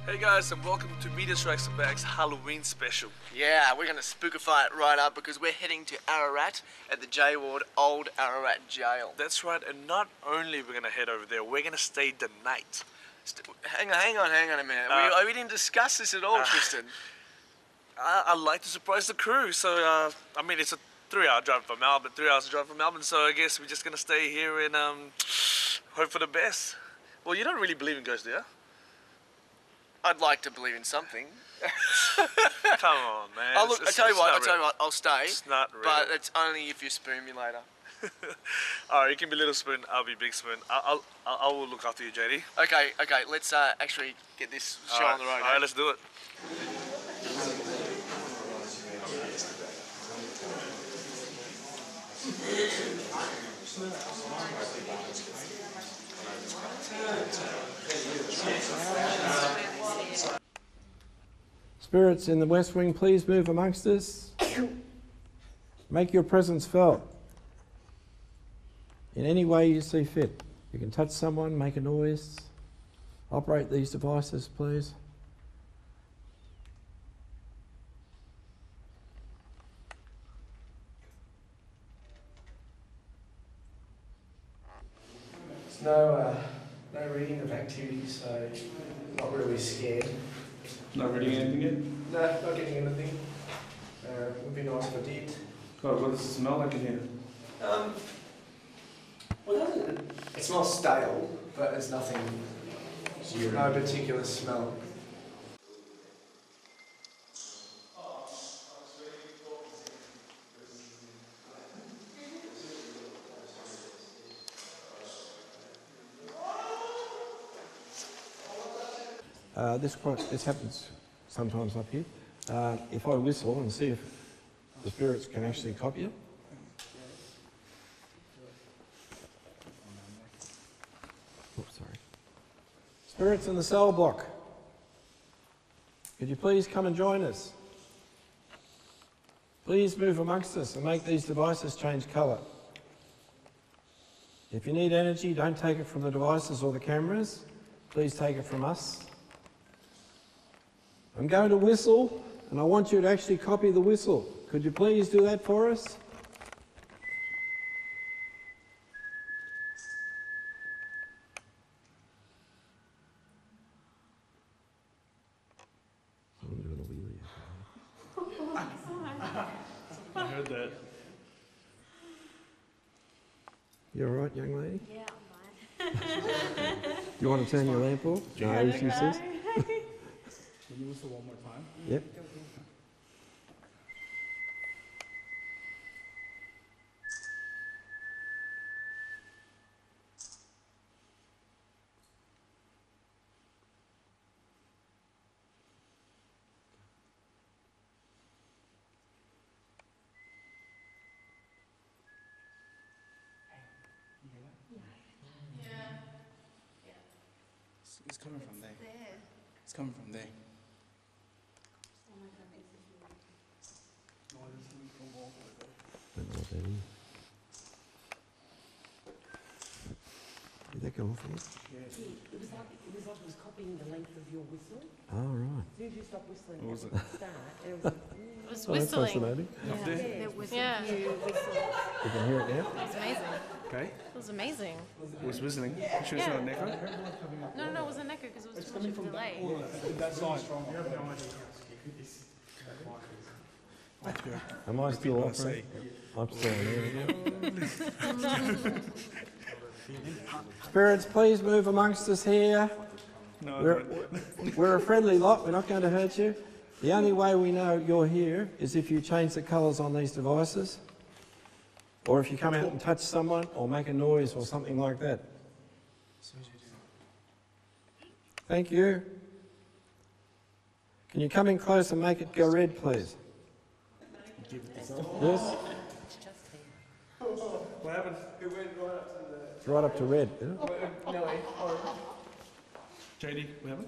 Hey guys, and welcome to Media Strikes and Bags Halloween special. Yeah, we're going to spookify it right up because we're heading to Ararat at the J Ward Old Ararat Jail. That's right, and not only we're gonna head over there, we're gonna stay the night. Hang on a minute. We didn't discuss this at all, Tristan. I'd like to surprise the crew, so I mean it's a 3-hour drive from Melbourne, 3 hours drive from Melbourne, so I guess we're just gonna stay here and hope for the best. Well, you don't really believe in ghosts, do you? I'd like to believe in something. Come on, man. I tell you what, I'll stay. It's not real. But it's only if you spoon me later. Alright, you can be Little Spoon, I'll be Big Spoon. I will look after you, JD. Okay, let's actually get this show on the road. Alright, let's do it. Spirits in the West Wing, please move amongst us. Make your presence felt in any way you see fit. You can touch someone, make a noise. Operate these devices, please. There's no reading of activity, so not really scared. Not reading anything yet? No, not getting anything. Would be nice if I did. God, what does it smell like in here? Well, it smells stale, but there's nothing, no particular smell. This happens sometimes up here. If I whistle and see if the spirits can actually copy it. Oops, sorry. Spirits in the cell block. Could you please come and join us? Please move amongst us and make these devices change colour. If you need energy, don't take it from the devices or the cameras. Please take it from us. I'm going to whistle, and I want you to actually copy the whistle. Could you please do that for us? I'm doing a wheelie. I heard that. You all right, young lady? Yeah, I'm fine. You want to turn your lamp off? No, she says. Can you whistle one more time? Yep. It's coming from there. It's coming from there. Did that go off yet? It was like it was copying the length of your whistle. Oh, right. As soon as you stop whistling What was at it? the start, it was like, It was Oh, that's whistling. fascinating. Up there? It was, yeah, it you whistle. You can hear it now? was amazing. Okay. It was amazing. It was whistling. You sure it's not an echo? No, it wasn't Necker because it was too much of a delay. That side. Am I still operating? I'm still on there. Spirits, please move amongst us here. No, We're a friendly lot, we're not going to hurt you. The only way we know you're here is if you change the colours on these devices, or if you come out and touch someone, or make a noise or something like that. Thank you. Can you come in close and make it go red, please? Yes? what happened? Right up to red, isn't it? JD, what happened?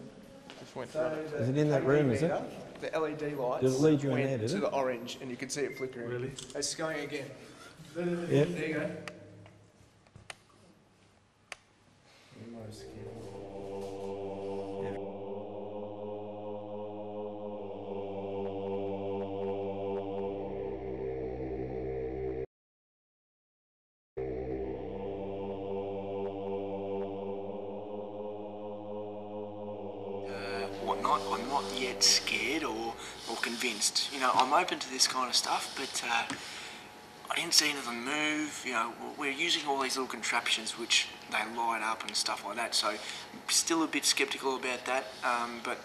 Just went Is it in that room, is it? The LED lights Did it lead you in went there, did to it? the orange, and you could see it flickering. Really? It's going again. Yep. There you go. whatnot, I'm not yet scared or convinced. You know, I'm open to this kind of stuff, but I didn't see anything move. You know, we're using all these little contraptions which they light up and stuff like that, so still a bit sceptical about that. But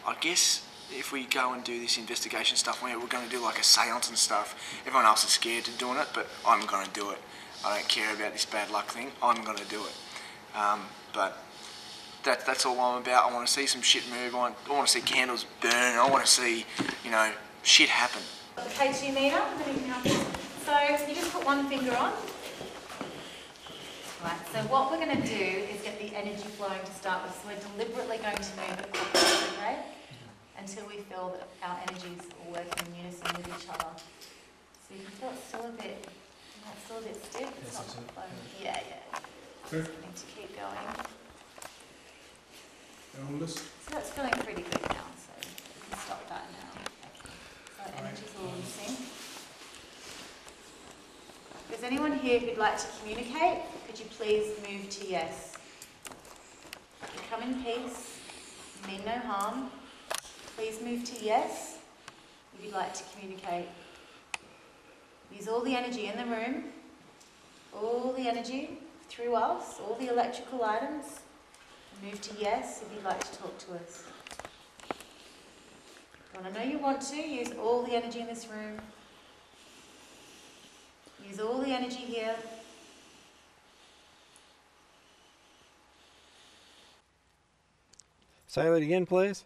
I guess if we go and do this investigation stuff, we're going to do like a seance and stuff. Everyone else is scared to doing it, but I'm going to do it. I don't care about this bad luck thing. I'm going to do it. But that's all I'm about. I want to see some shit move. I want to see candles burn. I want to see, you know, shit happen. The K2 meter, so you just put one finger on. Right, so what we're going to do is get the energy flowing to start with. So we're deliberately going to move it clockwise, okay? Until we feel that our energies all work in unison with each other. So you can feel it's still a bit, it's still a bit stiff. It's not flowing. Yeah. Just need to keep going. So that's feeling pretty good now, so we can stop that now. So energy's all in sync. If there's anyone here who'd like to communicate, could you please move to yes? You come in peace, you mean no harm. Please move to yes if you'd like to communicate. Use all the energy in the room, all the energy through us, all the electrical items. Move to yes if you'd like to talk to us. And I know you want to, use all the energy in this room. Use all the energy here. Say that again, please.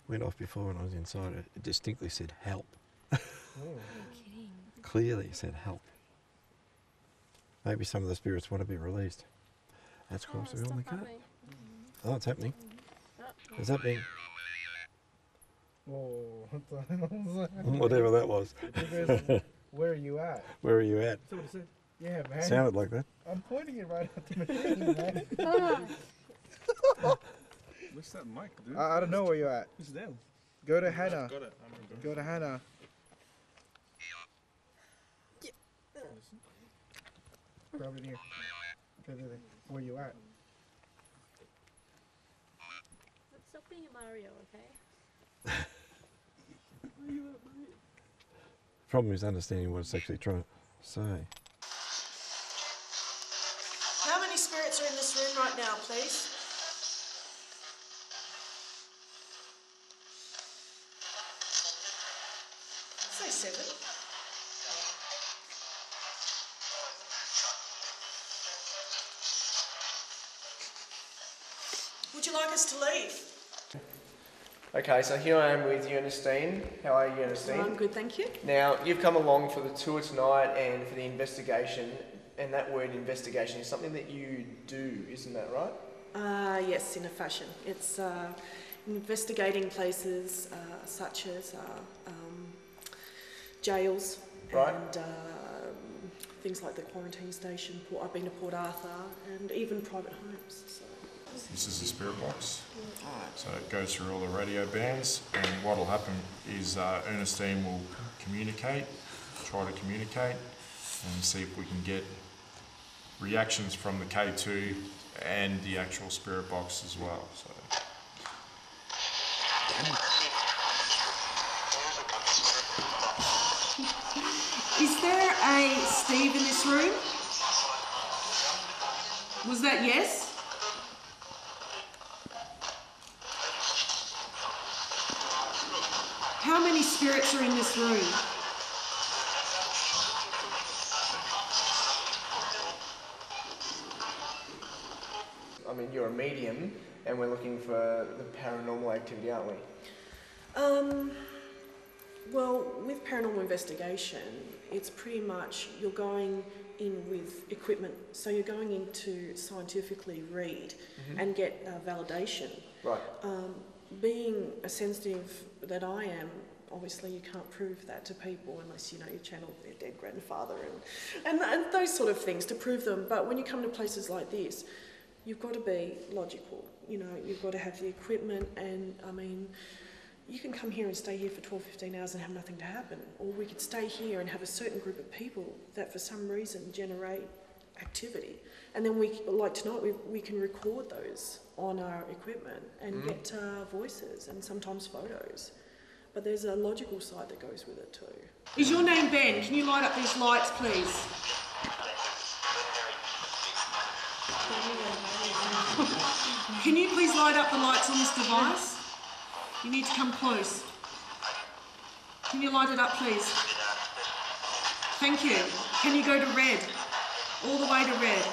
Went off before when I was inside. It distinctly said help. Clearly it said help. Maybe some of the spirits want to be released. That's close to be on the cut. Oh, it's happening. Is that being... Whoa, what the hell was that? Whatever that was. Where are you at? Where are you at? Is that what it said? Yeah, man. Sounded like that. I'm pointing it right at the machine, man. What's that mic, dude? I don't know where you're at. It's down. Go to Hannah. Got it. Go to Hannah. Grab it here. There. Where you at? Stop being a Mario, okay? Problem is understanding what it's actually trying to say. How many spirits are in this room right now, please? Say 7. Would you like us to leave? Okay, so here I am with Ernestine. How are you, Ernestine? I'm good, thank you. Now, you've come along for the tour tonight and for the investigation, and that word investigation is something that you do, isn't that right? Yes, in a fashion. It's investigating places such as jails Right. and things like the quarantine station. I've been to Port Arthur and even private homes. So. This is the spirit box. So it goes through all the radio bands, and what will happen is Ernestine will communicate, try to communicate, and see if we can get reactions from the K2 and the actual spirit box as well. So. Is there a Steve in this room? Was that yes? How many spirits are in this room? I mean, you're a medium, and we're looking for the paranormal activity, aren't we? Well, with paranormal investigation, it's pretty much you're going in with equipment. So you're going in to scientifically read and get validation. Right. Being a sensitive that I am, obviously you can't prove that to people unless you know you channeled their dead grandfather and those sort of things to prove them. But when you come to places like this, you've got to be logical. You know, you've got to have the equipment, and I mean, you can come here and stay here for 12, 15 hours and have nothing to happen. Or we could stay here and have a certain group of people that for some reason generate activity. And then like tonight, we can record those on our equipment and get voices and sometimes photos. But there's a logical side that goes with it too. Is your name Ben? Can you light up these lights, please? Can you please light up the lights on this device? You need to come close. Can you light it up, please? Thank you. Can you go to red? All the way to red.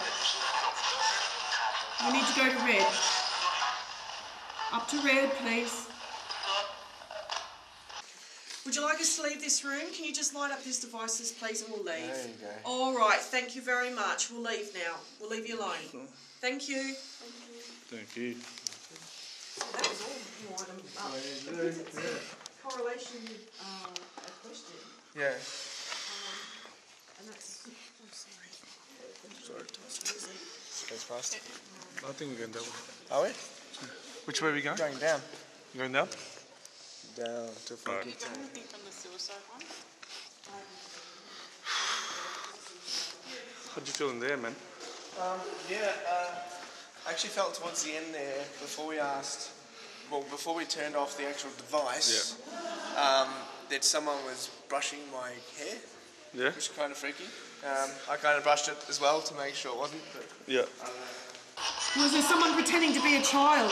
We need to go to red. Up to red, please. Would you like us to leave this room? Can you just light up these devices, please, and we'll leave? There you go. All right, thank you very much. We'll leave now. We'll leave you alone. Thank you. Thank you. That was all more correlation a question. Yeah. And that's... I'm sorry. Goes fast. I think we're going that way. Are we? Which way are we going? Going down. You going down? Down to Funky Town. Anything from the suicide one? How do you feel in there, man? I actually felt towards the end there, before we turned off the actual device, that someone was brushing my hair, Yeah? which was kind of freaky. I kind of brushed it as well to make sure it wasn't. But, Yeah. Was there someone pretending to be a child?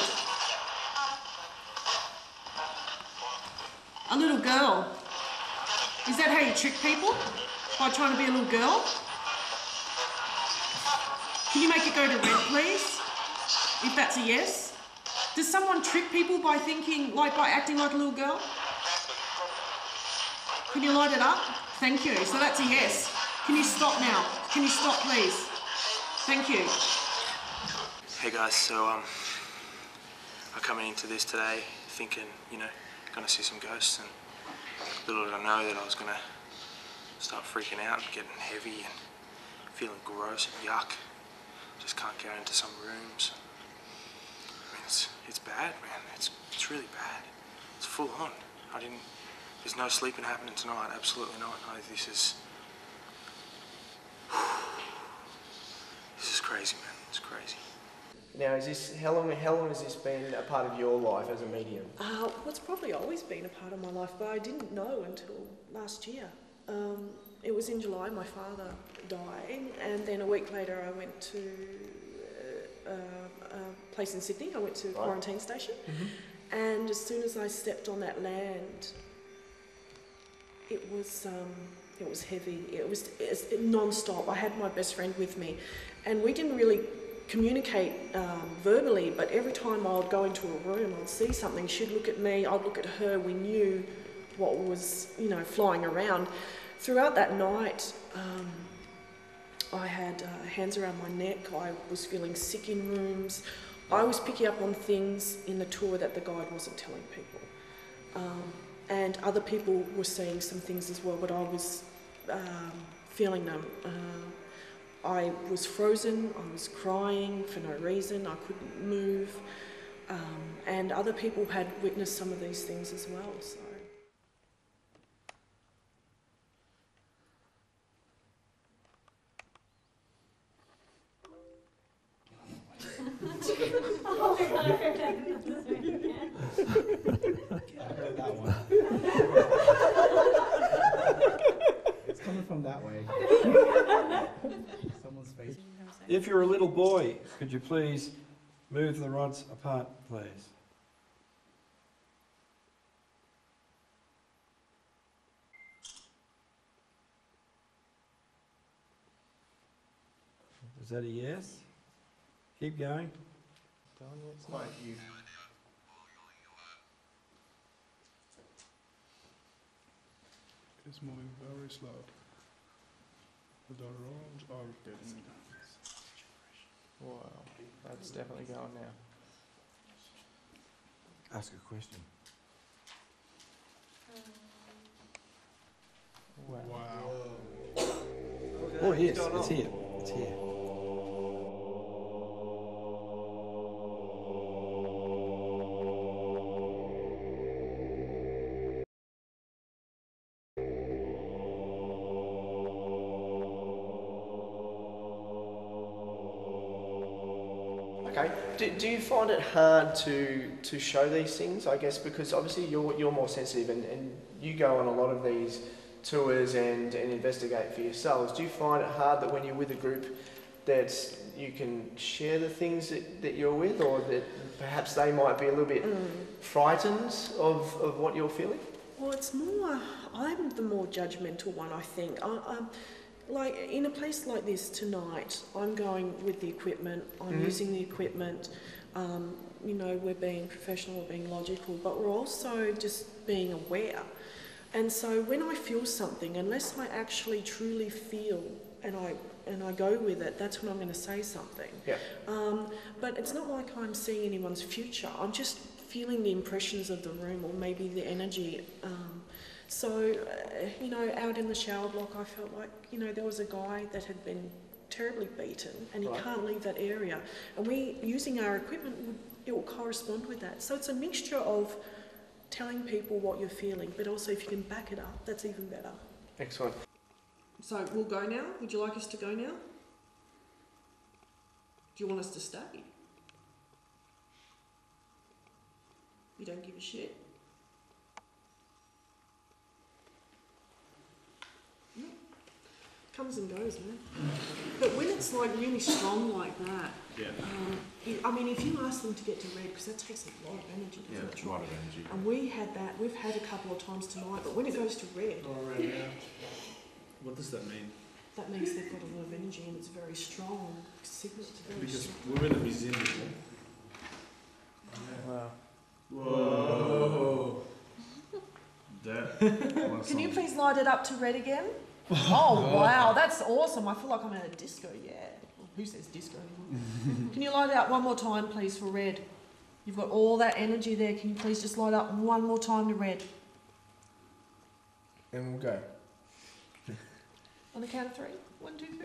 A little girl? Is that how you trick people? By trying to be a little girl? Can you make it go to red, please? If that's a yes. Does someone trick people by thinking, by acting like a little girl? Can you light it up? Thank you. So that's a yes. Can you stop now? Can you stop, please? Thank you. Hey guys, so I'm coming into this today thinking, gonna see some ghosts, and little did I know that I was gonna start freaking out and getting heavy and feeling gross and yuck. Just can't go into some rooms. I mean, it's bad, man. It's really bad. It's full on. There's no sleeping happening tonight. Absolutely not. No, this is crazy, man. It's crazy. Now, how long has this been a part of your life as a medium? Well, it's probably always been a part of my life, but I didn't know until last year. It was in July, my father died, and then a week later I went to a place in Sydney. I went to quarantine station, and as soon as I stepped on that land, it was heavy. It was non-stop. I had my best friend with me, and we didn't really communicate verbally, but every time I would go into a room, I'd see something, she'd look at me, I'd look at her, we knew what was, flying around. Throughout that night, I had hands around my neck, I was feeling sick in rooms, I was picking up on things in the tour that the guide wasn't telling people. And other people were seeing some things as well, but I was feeling them. I was frozen, I was crying for no reason, I couldn't move, and other people had witnessed some of these things as well. So. It's coming from that way. Someone's face. If you're a little boy, could you please move the rods apart, please? Is that a yes? Keep going. It's not you. It's moving very slow. The roads are getting... Wow, that's definitely going now. Ask a question. Wow. Oh yes, it's here. It's here. Okay. Do you find it hard to show these things? I guess because obviously you're more sensitive and you go on a lot of these tours and investigate for yourselves. Do you find it hard that when you're with a group that you can share the things that you're with, or that perhaps they might be a little bit frightened of what you're feeling? Well, it's more, I'm the more judgmental one, I think. Like in a place like this tonight, I'm going with the equipment, I'm using the equipment, you know, we're being professional, we're being logical, but we're also just being aware. And so when I feel something, unless I actually truly feel and I go with it, that's when I'm going to say something. Yeah. But it's not like I'm seeing anyone's future. I'm just feeling the impressions of the room, or maybe the energy. You know, out in the shower block, I felt like, you know, there was a guy that had been terribly beaten, and he can't leave that area. And we, using our equipment, it will correspond with that. So it's a mixture of telling people what you're feeling, but also if you can back it up, that's even better. Excellent. So we'll go now. Would you like us to go now? Do you want us to stay? You don't give a shit? No. Comes and goes, man. But when it's like really strong like that, I mean, if you ask them to get to red, because that takes a lot of energy, doesn't it? A lot of energy. And we had that, we've had a couple of times tonight, but when it goes to red, What does that mean? that means they've got a lot of energy and it's very strong. Signal, it's very Because strong. we're in a museum before. Wow. Whoa. That. Can you please light it up to red again? Oh wow, that's awesome. I feel like I'm in a disco, yeah. Who says disco anymore? Can you light it up one more time, please, for red? You've got all that energy there. Can you please just light up one more time to red? And we'll go. On the count of 3. 1, 2, 3.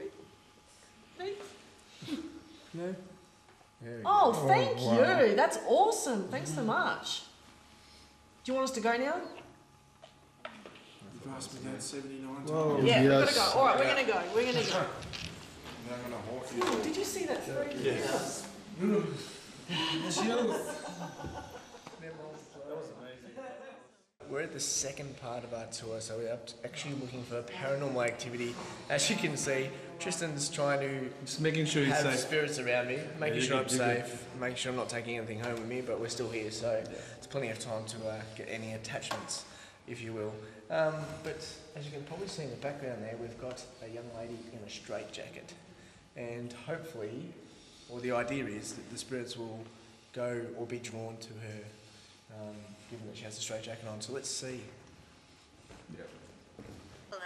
Ready? No? There we Oh, go. thank Wow. you. That's awesome. Thanks so much. Do you want us to go now? You've asked me that 79 times. Whoa. Yeah, we've got to go. All right, we're going to go. We're going to go. Now I'm going to hawk you. Oh, did you see that 3? Yes. We're at the second part of our tour, so we're actually looking for paranormal activity. As you can see, Tristan's trying to Just making sure he's have safe. spirits around me, making you're sure I'm good, you're good. safe, making sure I'm not taking anything home with me, but we're still here, so there's plenty of time to get any attachments, if you will. But as you can probably see in the background there, we've got a young lady in a straitjacket. And hopefully, or the idea is that the spirits will go or be drawn to her, given that she has a straitjacket on. So let's see. Hello.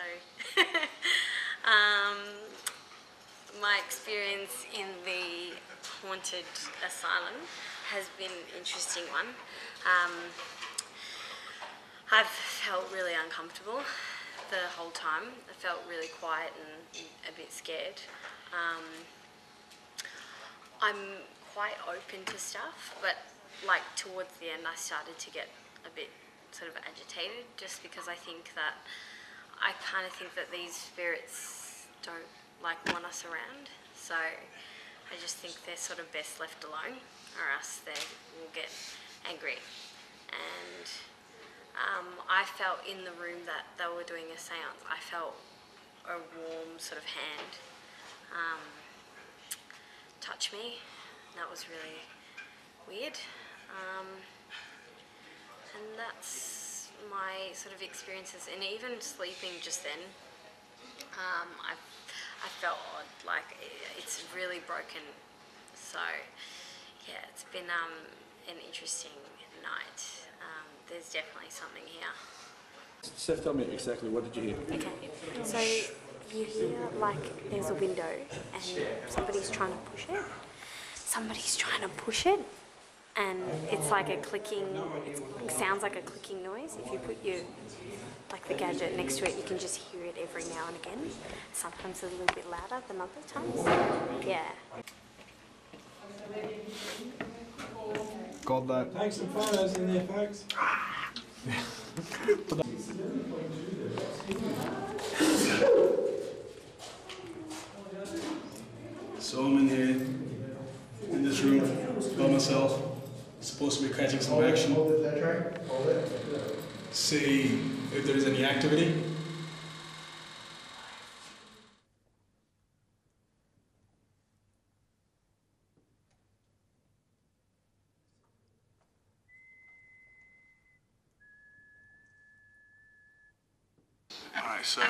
My experience in the haunted asylum has been an interesting one. I've felt really uncomfortable the whole time. I felt really quiet and a bit scared. I'm quite open to stuff, but like towards the end I started to get a bit sort of agitated, just because I think that I kind of think that these spirits don't like want us around, so I just think they're sort of best left alone, or else they will get angry. And I felt in the room that they were doing a seance, I felt a warm sort of hand touch me. That was really weird. And that's my sort of experiences. And even sleeping just then, I felt odd, like it's really broken. So yeah, it's been an interesting night. There's definitely something here. Seth, tell me exactly, what did you hear? Okay, so you hear like there's a window and somebody's trying to push it. Somebody's trying to push it, and it's like a clicking, it sounds like a clicking noise. If you put your, like the gadget next to it, you can just hear it every now and again. Sometimes a little bit louder than other times. Yeah. Got that. Take some photos in there, folks. So I'm in here, in this room. take some action. See if there is any activity. Alright, so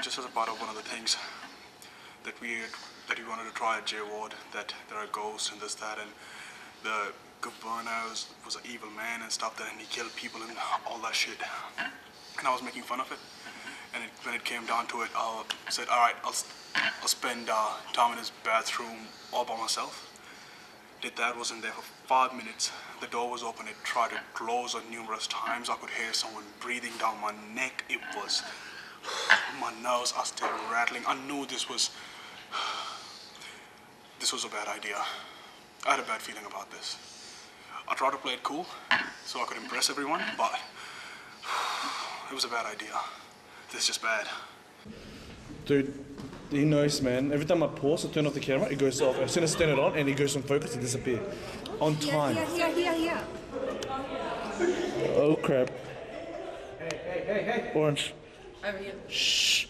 just as a part of one of the things that we wanted to try at J Ward, that there are ghosts and this, that, and the governor was an evil man and stuff, and he killed people and all that shit. And I was making fun of it. And when it came down to it, I said, alright, I'll spend time in his bathroom all by myself. Did that, was in there for 5 minutes. The door was open, it tried to close on numerous times. I could hear someone breathing down my neck. It was, my nerves are still rattling. I knew this was a bad idea. I had a bad feeling about this. I tried to play it cool so I could impress everyone, but it was a bad idea. This is just bad. Dude, he knows, man. Every time I pause or turn off the camera, it goes off. As soon as I turn it on and he goes from focus, it disappears. On time. Here. Oh crap. Hey. Orange. Over here. Shh.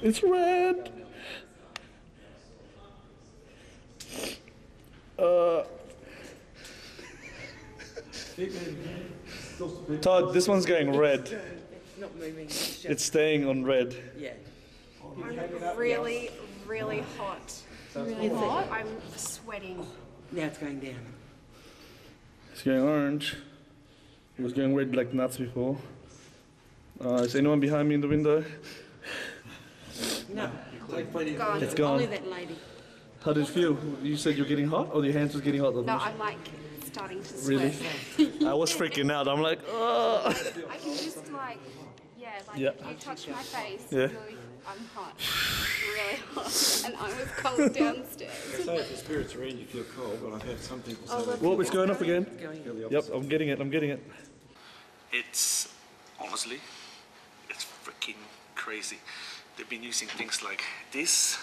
It's red. Todd, this one's going red. It's not moving. It's staying on red. Yeah. I'm really, really hot. Really hot. I'm sweating. Now it's going down. It's going orange. It was going red like nuts before. Is anyone behind me in the window? No. Gone. It's gone. Only that lady. How did it feel? You said you're getting hot, or your hands was getting hot? No, I'm like starting to sweat. Really? I was freaking out. I'm like, oh. I can just like, if you touch my face, I'm hot. Really hot. And I was cold downstairs. So if the spirits are in, you feel cold, but I've had some people say that. Whoa, it's going up again. Yep, opposite. I'm getting it. It's, honestly, it's freaking crazy. They've been using things like this,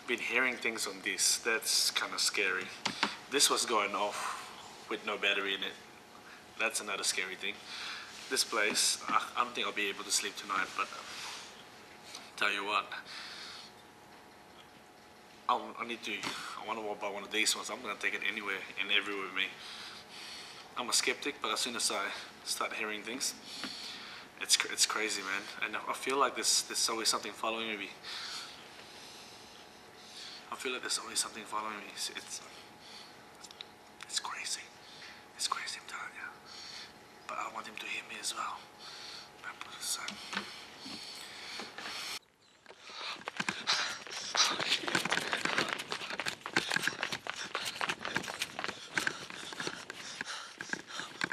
been hearing things on this. That's kind of scary. This was going off with no battery in it. That's another scary thing. This place, I don't think I'll be able to sleep tonight, but tell you what, I want to walk by one of these ones. I'm going to take it anywhere and everywhere with me. I'm a skeptic, but as soon as I start hearing things, it's crazy, man. And I feel like there's always something following me. I feel like there's always something following me. It's crazy. It's crazy, I'm telling you. But I want him to hear me as well. So.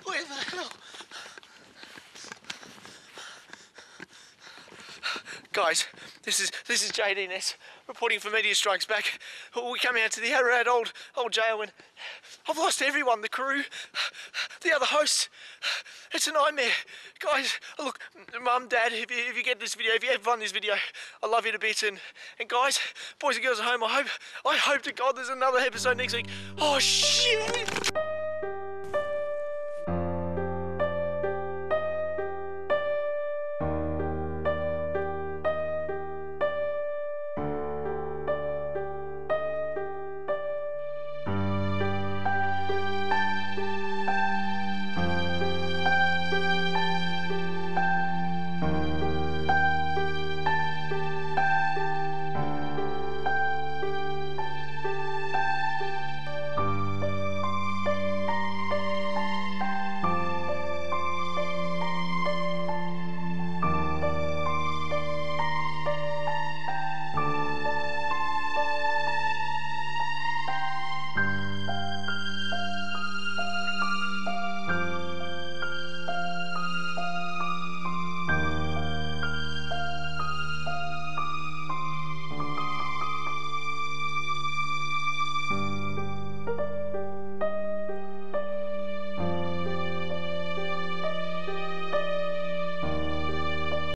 Where the hell? Guys, this is JDNS reporting for Media Strikes Back. We come out to the Ararat old jail and I've lost everyone, the crew, the other hosts. It's a nightmare. Guys, look, Mum, Dad, if you get this video, if you ever find this video, I love you to bits. And guys, boys and girls at home, I hope to God there's another episode next week. Oh shit!